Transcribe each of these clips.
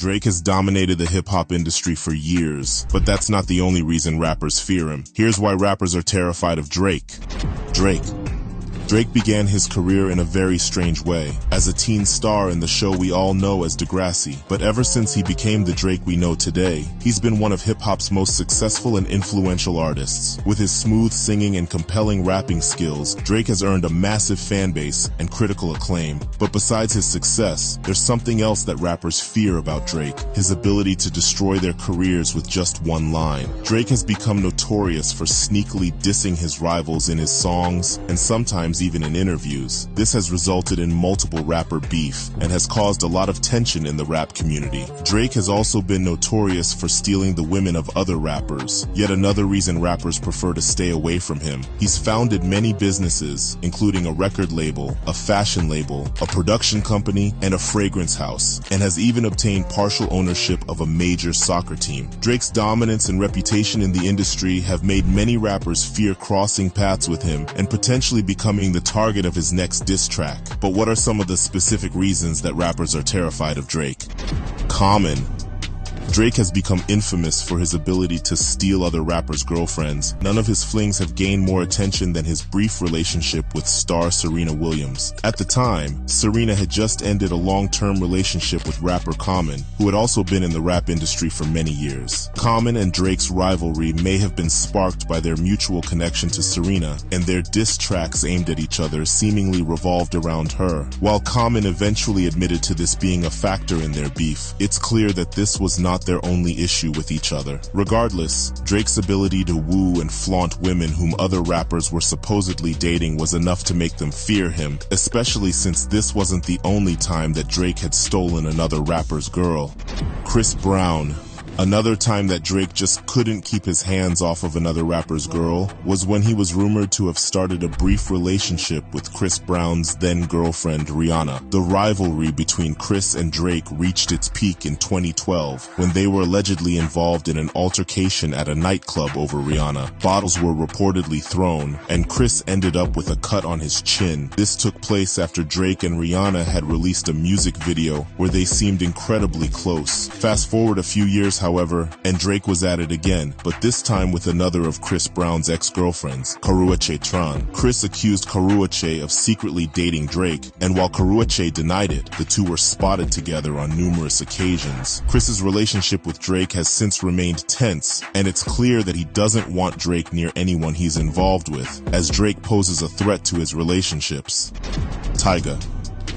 Drake has dominated the hip-hop industry for years, but that's not the only reason rappers fear him. Here's why rappers are terrified of Drake. Drake began his career in a very strange way, as a teen star in the show we all know as Degrassi. But ever since he became the Drake we know today, he's been one of hip-hop's most successful and influential artists. With his smooth singing and compelling rapping skills, Drake has earned a massive fan base and critical acclaim. But besides his success, there's something else that rappers fear about Drake: his ability to destroy their careers with just one line. Drake has become notorious for sneakily dissing his rivals in his songs, and sometimes even in interviews. This has resulted in multiple rapper beef and has caused a lot of tension in the rap community. Drake has also been notorious for stealing the women of other rappers, yet another reason rappers prefer to stay away from him. He's founded many businesses, including a record label, a fashion label, a production company, and a fragrance house, and has even obtained partial ownership of a major soccer team. Drake's dominance and reputation in the industry have made many rappers fear crossing paths with him and potentially becoming the target of his next diss track. But what are some of the specific reasons that rappers are terrified of Drake? Common. Drake has become infamous for his ability to steal other rappers' girlfriends. None of his flings have gained more attention than his brief relationship with star Serena Williams. At the time, Serena had just ended a long-term relationship with rapper Common, who had also been in the rap industry for many years. Common and Drake's rivalry may have been sparked by their mutual connection to Serena, and their diss tracks aimed at each other seemingly revolved around her. While Common eventually admitted to this being a factor in their beef, it's clear that this was not their only issue with each other. Regardless, Drake's ability to woo and flaunt women whom other rappers were supposedly dating was enough to make them fear him, especially since this wasn't the only time that Drake had stolen another rapper's girl. Chris Brown. Another time that Drake just couldn't keep his hands off of another rapper's girl was when he was rumored to have started a brief relationship with Chris Brown's then-girlfriend Rihanna. The rivalry between Chris and Drake reached its peak in 2012 when they were allegedly involved in an altercation at a nightclub over Rihanna. Bottles were reportedly thrown, and Chris ended up with a cut on his chin. This took place after Drake and Rihanna had released a music video where they seemed incredibly close. Fast forward a few years, however, and Drake was at it again, but this time with another of Chris Brown's ex-girlfriends, Karrueche Tran. Chris accused Karrueche of secretly dating Drake, and while Karrueche denied it, the two were spotted together on numerous occasions. Chris's relationship with Drake has since remained tense, and it's clear that he doesn't want Drake near anyone he's involved with, as Drake poses a threat to his relationships. Tyga.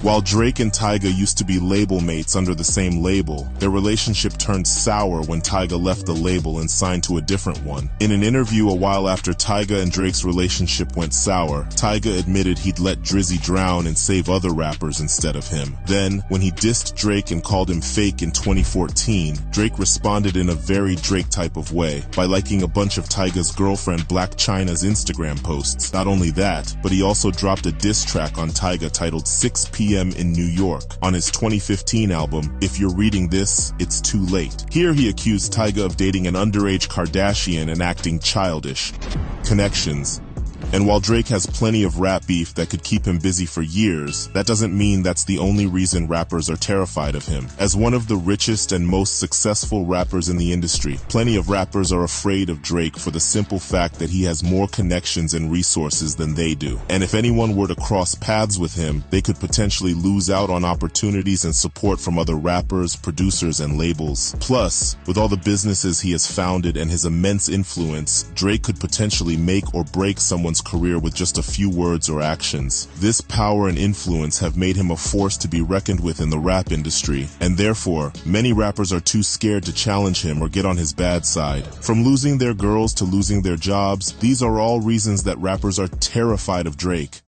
While Drake and Tyga used to be label mates under the same label, their relationship turned sour when Tyga left the label and signed to a different one. In an interview a while after Tyga and Drake's relationship went sour, Tyga admitted he'd let Drizzy drown and save other rappers instead of him. Then, when he dissed Drake and called him fake in 2014, Drake responded in a very Drake type of way by liking a bunch of Tyga's girlfriend Blac Chyna's Instagram posts. Not only that, but he also dropped a diss track on Tyga titled 6 p.m. in New York on his 2015 album, If You're Reading This, It's Too Late. Here he accused Tyga of dating an underage Kardashian and acting childish. Connections. And while Drake has plenty of rap beef that could keep him busy for years, that doesn't mean that's the only reason rappers are terrified of him. As one of the richest and most successful rappers in the industry, plenty of rappers are afraid of Drake for the simple fact that he has more connections and resources than they do. And if anyone were to cross paths with him, they could potentially lose out on opportunities and support from other rappers, producers, and labels. Plus, with all the businesses he has founded and his immense influence, Drake could potentially make or break someone's career with just a few words or actions. This power and influence have made him a force to be reckoned with in the rap industry, and therefore, many rappers are too scared to challenge him or get on his bad side. From losing their girls to losing their jobs, these are all reasons that rappers are terrified of Drake.